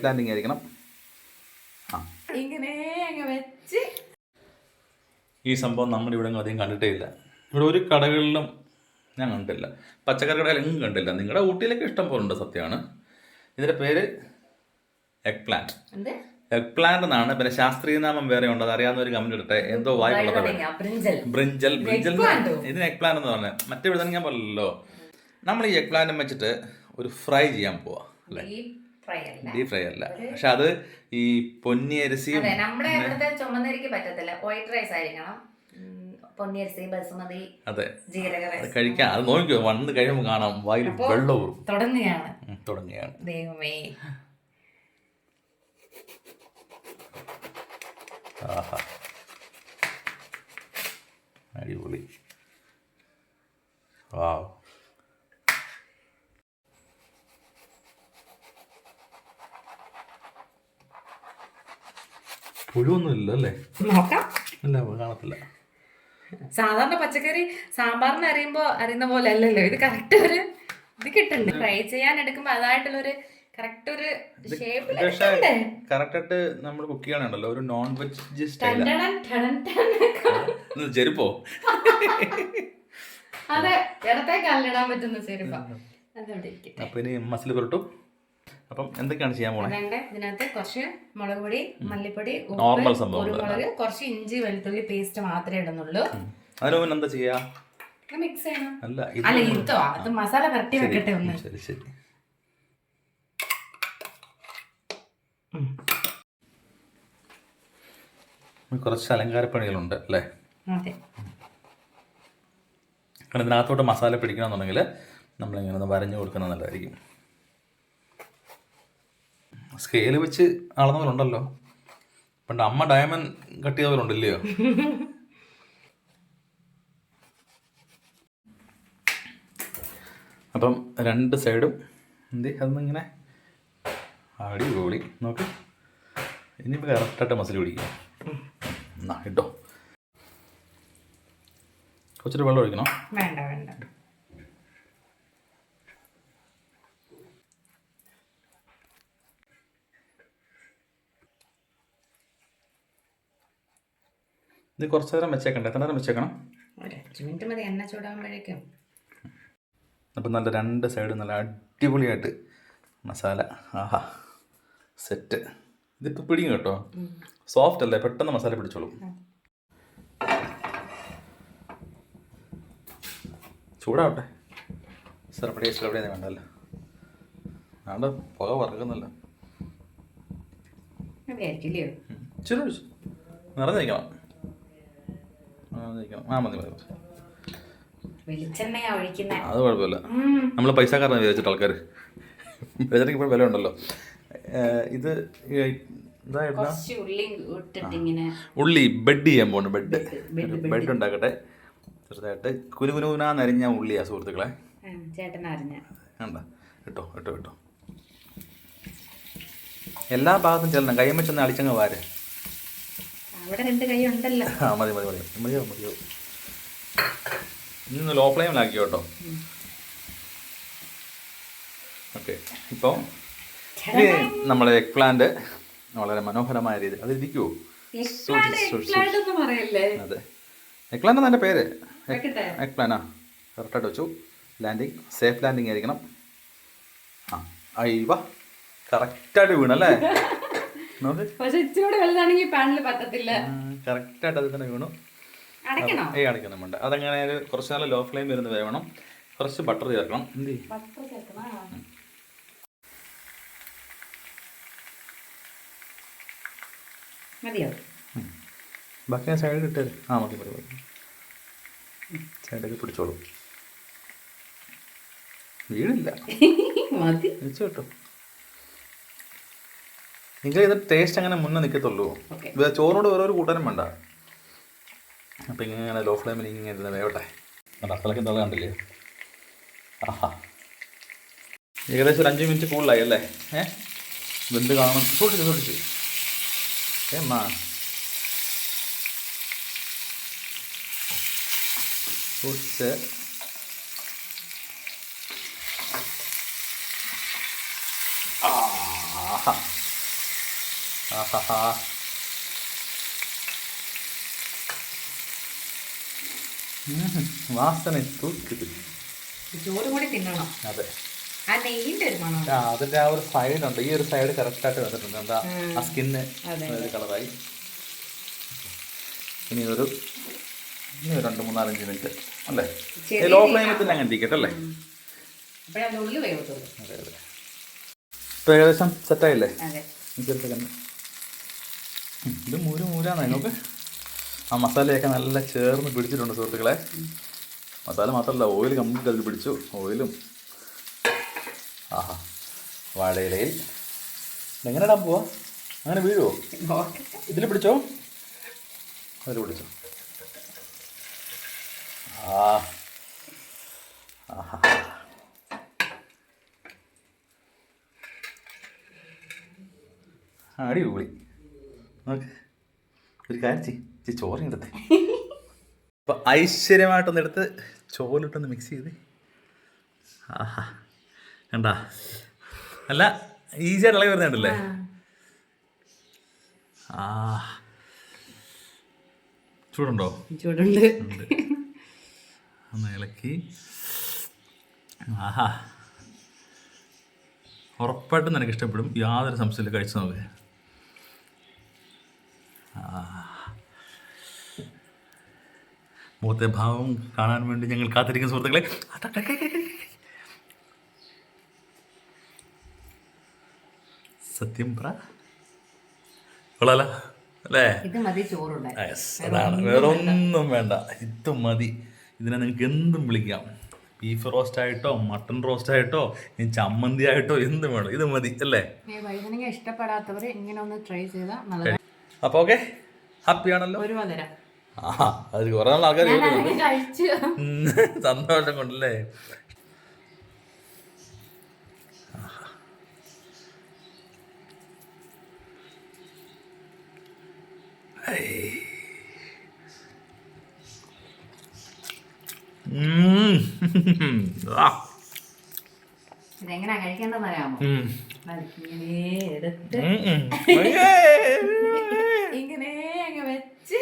Landing ആയിരിക്കണം. ഇങ്ങനെ അങ്ങ് വെച്ച് ഈ സംഭവം നമ്മുടെ ഇവിടെ അധികം കണ്ടിട്ടേ ഇല്ല. ഇവിടെ ഒരു കടകളിലും ഞാൻ കണ്ടില്ല, പച്ചക്കറി കടയിലെങ്ങും കണ്ടില്ല. നിങ്ങളുടെ ഊട്ടിയിലൊക്കെ ഇഷ്ടം പോലെ ഉണ്ട്, സത്യമാണ്. ഇതിൻ്റെ പേര് എഗ് പ്ലാന്റ്. എഗ് പ്ലാന്റ് എന്നാണ്. പിന്നെ ശാസ്ത്രീയ നാമം വേറെ ഉണ്ട്, അത് അറിയാവുന്ന ഒരു കമന്റ് ഇട്ടെ. എന്തോ വായ്പുള്ളത് ബ്രിഞ്ചൽ. ഇതിന് എഗ് പ്ലാന്റ് എന്ന് പറഞ്ഞത് മറ്റേ ഇവിടെ ഞാൻ പറയല്ലോ. നമ്മൾ ഈ എഗ് പ്ലാന്റും വെച്ചിട്ട് ഒരു ഫ്രൈ ചെയ്യാൻ പോവാ അല്ലേ? ഡീപ് ഫ്രൈ അല്ല, പക്ഷെ അത് ഈ പൊന്നിയരിസിയും നമ്മുടെ ഇവിടുത്തെ ചുമന്നരിക്ക് പറ്റത്തില്ല, വൈറ്റ് റൈസ് ആയിരിക്കണം. പൊന്നിയരിസി, ബസുമതി, അതെ, ജീരക റൈസ് കഴിക്കാം. അത് നോക്കിയോ, വന്ന് കഴിയുമ്പോൾ കാണാം വായിൽ വെള്ളവും. തുടങ്ങുകയാണ് ദൈവമേ. ആഹാ, അടിപൊളി. വാവ്. പുഴുവൊന്നും ഇല്ല അല്ലേ? നോക്കാം. ഇല്ല, കാണത്തില്ല. സാധാരണ പച്ചക്കറി സാമ്പാറിന് അറിയുന്ന പോലെ അല്ലല്ലോ ഇത്. കറക്റ്റ് ഒരു ഇത് കിട്ടുന്നുണ്ട്. ഫ്രൈ ചെയ്യാൻ എടുക്കുമ്പോ അതായിട്ടുള്ള ഒരു കറക്റ്റ് ഒരു കറക്റ്റായിട്ട് നമ്മൾ കുക്ക് ചെയ്യണുണ്ടല്ലോ, ഒരു നോൺ വെജ് ചെരുപ്പോ. അതെ, ഇടത്തേക്ക് അല്ലിടാൻ പറ്റുന്ന ചെരുപ്പ. അപ്പൊ ഇനി മസിൽ പുരട്ടും. അപ്പം എന്തൊക്കെയാണ് ചെയ്യാൻ പോകുന്നത്? ഇതിനകത്ത് കുറച്ച് മുളക് പൊടി, മല്ലിപ്പൊടി, നോർമൽ സംഭവം, കുരുമുളക്, കുറച്ച് ഇഞ്ചി വെളുത്തുള്ളി പേസ്റ്റ് മാത്രമേ ഇടുന്നുള്ളൂ. അതിന് മുന്നേ എന്താ ചെയ്യാ? മിക്സ് ചെയ്യണം. അല്ല, ഇതോ അത് മസാല പരട്ടി വെക്കട്ടെ ഒന്ന്. ശരി ശരി. കുറച്ച് അലങ്കാരപ്പണികളുണ്ട് അല്ലേ? അതെ. കാരണം ഇതിനകത്തോട്ട് മസാല പിടിക്കണമെന്നുണ്ടെങ്കിൽ നമ്മളിങ്ങനെ ഒന്ന് വരഞ്ഞു കൊടുക്കുന്നത് നല്ലതായിരിക്കും. സ്കെയിൽ വെച്ച് അളന്ന പോലെ ഉണ്ടല്ലോ. പണ്ട് അമ്മ ഡയമണ്ട് കട്ട് ചെയ്ത പോലെ ഉണ്ടല്ലയോ? അപ്പം രണ്ട് സൈഡും അതൊന്നിങ്ങനെ അടിപൊളി. നോക്ക്, ഇനിയിപ്പോൾ കറക്റ്റായിട്ട് മസിൽ പിടിക്കുക. എന്നാ ഇട്ടോ. കുറച്ചൊരു വെള്ളം ഒഴിക്കണം. വേണ്ട വേണ്ട. ഇത് കുറച്ച് നേരം വെച്ചേക്കണ്ട. എത്ര നേരം വെച്ചേക്കണം? ഒരു 5 മിനിറ്റ് മതി, എണ്ണ ചൂടാകുമ്പോഴേക്കും. അപ്പം നല്ല രണ്ട് സൈഡും നല്ല അടിപൊളിയായിട്ട് മസാല. ആഹാ, സെറ്റ്. ഇതിപ്പോൾ പിടിയും കേട്ടോ, സോഫ്റ്റ് അല്ലേ, പെട്ടെന്ന് മസാല പിടിച്ചോളും. ചൂടാവട്ടെ. സർപ്പടി എവിടെയാണ് വേണ്ടല്ലോ. വേണ്ട, പുക വറക്കുന്നല്ലോ. ഇച്ചിരി ഒഴിച്ചു നിറഞ്ഞിരിക്കണം. മതി. അത് കുഴപ്പമില്ല, നമ്മൾ പൈസക്കാരനെ വിചാരിച്ചിട്ട് ആൾക്കാർ വിചാരിക്കും. ഇപ്പോൾ വില ഉണ്ടല്ലോ. ഇത് ഉള്ളി ബെഡ് ചെയ്യാൻ പോകുന്നു. ബെഡ് ഉണ്ടാക്കട്ടെ. ചെറുതായിട്ട് കുനുകുനാന്നരിഞ്ഞ ഉള്ളിയാ സുഹൃത്തുക്കളെ. കണ്ട, ഇട്ടോ. എല്ലാ ഭാഗത്തും ചെല്ലണം. കൈ വെച്ചൊന്ന് അളിച്ചങ്ങ് വാര്. മതിയോ. ഇന്ന് ലോ ഫ്ലെയിമിലാക്കി കേട്ടോ. ഓക്കെ, ഇപ്പോൾ ഇനി നമ്മുടെ എഗ് പ്ലാന്റ് വളരെ മനോഹരമായ രീതിയിൽ അത് ഇരിക്കുമോ? അതെ, എഗ് പ്ലാന്റ് എന്നാ എൻ്റെ പേര്. എഗ് പ്ലാനാ. കറക്റ്റായിട്ട് വെച്ചു. ലാൻഡിങ് സേഫ് ലാൻഡിങ് ആയിരിക്കണം. അയ്യവ, കറക്റ്റായിട്ട് വീണല്ലേ? കറക്റ്റായിട്ട് അത് തന്നെ വീണു. അടയ്ക്കണം വേണ്ട. അതങ്ങനെ ഒരു കുറച്ച് നാൾ ലോ ഫ്ലെയിം വരുന്ന വേണം. കുറച്ച് ബട്ടർ ചേർക്കണം. ബാക്കി ഞാൻ സൈഡിൽ ഇട്ടേ. മതി. സൈഡൊക്കെ പിടിച്ചോളൂ. വീടില്ല വെച്ചു കേട്ടോ. എങ്കിൽ ഇത് ടേസ്റ്റ് അങ്ങനെ മുന്നേ നിൽക്കത്തുള്ളൂ. ചോറിനോട് ഓരോരു കൂട്ടാനും വേണ്ട. അപ്പം ഇങ്ങനെ ലോ ഫ്ലെയിമിൽ ഇങ്ങനെ ഇരുന്ന് വേവട്ടെ. അത്രയ്ക്ക് എന്താണ് കണ്ടില്ലേ? ആഹാ, ഏകദേശം ഒരു 5 മിനിറ്റ് കൂടുതലായി അല്ലേ? വെന്ത് കാണും. സൂക്ഷിച്ച് ഏമാ സൂക്ഷിച്ച്. ആഹാ, ആഹാ. വാസന തൂക്കിട്ട്. ചോറ് കൂടി തിന്നണം. അതെ, ആ നെയ്യിന്റെ ഒരു മണം. അതിന്റെ ആ ഒരു സൈഡുണ്ട്, ഈ ഒരു സൈഡ് കറക്റ്റായിട്ട് വന്നിട്ടുണ്ട്. എന്താ ആ സ്കിന്ന് ഒരു കളറായി. ഇനി ഒരു 2-3-4-5 മിനിറ്റ് അല്ലേ, ലോ ഫ്ലെയിമിൽ തന്നെ അങ്ങനെ ഇരിക്കട്ടെ അല്ലേ. അതെ അതെ, ഇപ്പം ഏകദേശം സെറ്റായില്ലേ. ഇത് മൂരാണ് നോക്ക്. ആ മസാലയൊക്കെ നല്ല ചേർന്ന് പിടിച്ചിട്ടുണ്ട് സുഹൃത്തുക്കളെ. മസാല മാത്രമല്ല, ഓയിൽ കംപ്ലീറ്റ് അതിൽ പിടിച്ചു. ഓയിലും ആഹാ. വാഴയിലയിൽ എങ്ങനെ ഇടാൻ പോവാ? അങ്ങനെ വീഴുവോ? ഇതിൽ പിടിച്ചോ, അതിൽ പിടിച്ചോ. ആഹാ. അടിപൊളി. നോക്ക്, ഒരു കാര്യം ചെയ്യ്, ചോറിനെടുത്ത് അപ്പം ഐശ്വര്യമായിട്ടൊന്നെടുത്ത് ചോറിലിട്ടൊന്ന് മിക്സ് ചെയ്ത്. ആഹാ, കണ്ടാ? അല്ല, ഈസിയായിട്ട് ഇളകി വരുന്നുണ്ടല്ലേ. ആ, ചൂടുണ്ടോ? ചൂടുണ്ട്. ഒന്ന് ഇളക്കി. ആഹാ, ഉറപ്പായിട്ടും നിനക്ക് ഇഷ്ടപ്പെടും, യാതൊരു സംശയമില്ല. കഴിച്ചു നോക്ക്. മുഖത്തെ ഭാവം കാണാൻ വേണ്ടി ഞങ്ങൾ കാത്തിരിക്കുന്ന സുഹൃത്തുക്കളെ. സത്യം പറ, കൊള്ളാലോ അല്ലേ? അതാണ്, വേറൊന്നും വേണ്ട, ഇത് മതി. ഇതിനെ നിങ്ങൾക്ക് എന്തും വിളിക്കാം. ബീഫ് റോസ്റ്റ് ആയിട്ടോ, മട്ടൺ റോസ്റ്റ് ആയിട്ടോ, ചമ്മന്തി ആയിട്ടോ, എന്തും വേണം, ഇത് മതി അല്ലേ. ഇഷ്ടപ്പെടാത്തവർ ഇങ്ങനെ ഒന്ന് ട്രൈ ചെയ്താൽ. അപ്പോൾ ഓക്കെ, ഹാപ്പി ആണല്ലോ. ആഹാ, അത് കുറേ നാൾ ആൾക്കാർ സന്തോഷം കൊണ്ടല്ലേ. ഇതെങ്ങനെയാ കഴിക്കേണ്ടതെന്ന് അറിയാമോ? ഇങ്ങനെ എടുത്ത് ഇങ്ങനെ അങ്ങ് വെച്ച്